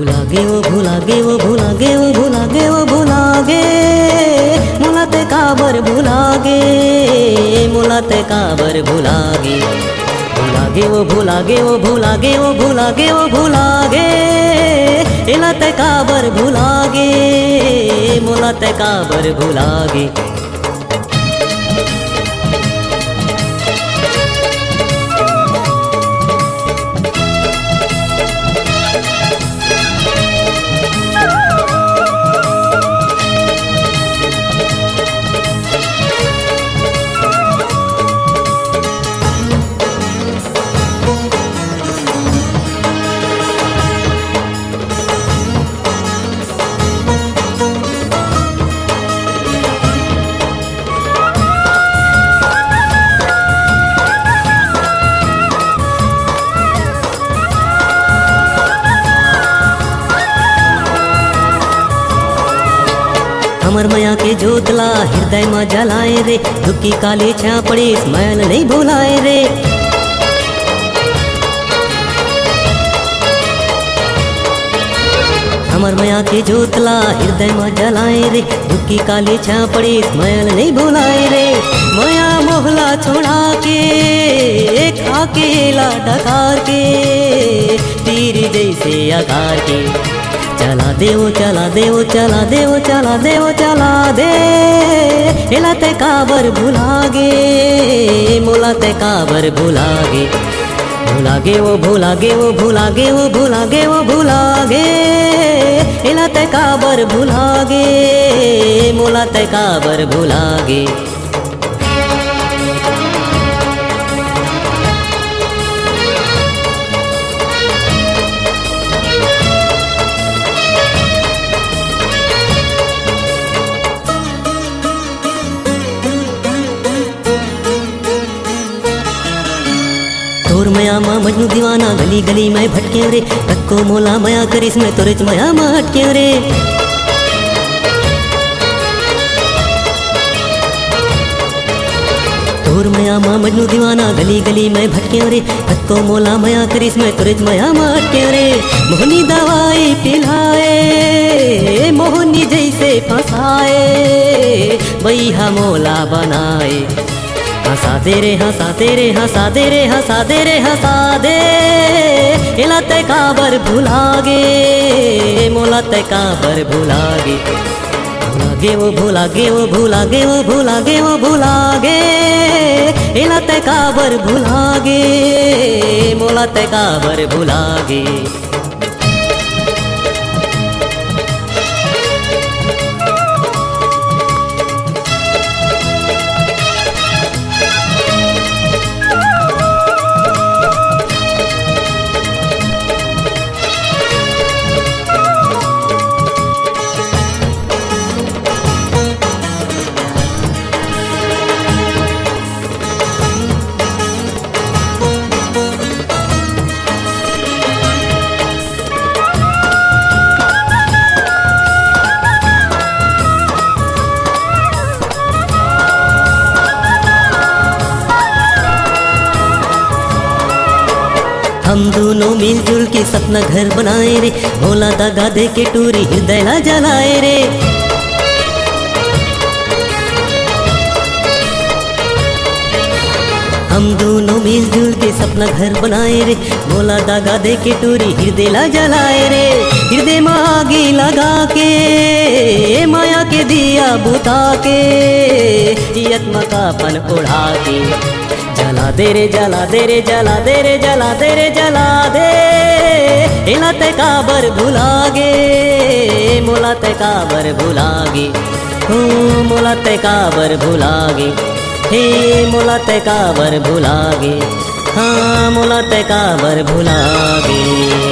भुलागे ओ भुलागे ओ भुलागे ओ भुलागे ओ भुलागे मुलाते काबर भुलागे मुलाते काबर भुलागे भुलागे ओ भुलागे ओ भुलागे ओ भुलागे ओ भुलागे इलाते काबर भुलागे मुलाते काबर भुलागे। अमर मया के जोतला हृदय में जलाए रे दुखी काली छा पड़ी स्मैल नहीं भुलाए रे। अमर मया के जोतला हृदय में जलाए रे दुखी काली छा पड़ी स्मैल नहीं भुलाए रे। मया मोहला छोड़ा के खा के ला डकार के तीर जैसे आकार के चला दे ओ चला दे ओ चला दे ओ चला दे ओ चला दे इलाते काबर भुलागे मुलाते काबर भुलागे भुलागे ओ भुलागे ओ भुलागे ओ भुलागे ओ भुलागे इलाते काबर भुलागे मुलाते काबर भुलागे। तोर मया माँ मजनू दीवाना गली गली में भटके रे तक्को मोला मया करिस में तोरेच मया माँ हटके रे। तोर मया माँ मजनू दीवाना गली गली में भटके रे तक्को मोला मया करिस में तोरेच मया माँ हटके रे। मोहनी दवाई पिलाए मोहनी जैसे फंसाए बैहा मोला बनाए हंसा दे रे हंसा दे रे हंसा दे रे हंसा दे रे हंसा दे इलाते काबर भुलागे मुलाते काबर भुलागे भुलागे ओ भुलागे ओ भुलागे ओ भुलागे ओ भुलागे इलाते काबर भुलागे मुलाते काबर भुलागे। हम दोनों मिलजुल के सपना घर बनाए रे भोला दगा दे के टूरी हृदय ला जलाए रे। हम दोनों मिलजुल के सपना घर बनाए रे भोला दगा दे के टूरी हृदय ला जलाए रे। हृदय में आगी लगा के माया के दिया बुता के यत्म का पन उड़ा के जला दे रे जला दे रे जला दे रे जला दे रे जला दे इलाते काबर भुलागे मुलाते काबर भुलागे हो मुलाते काबर भुलागे हे मुलाते काबर भुलागे हाँ मुलाते काबर भुलागे।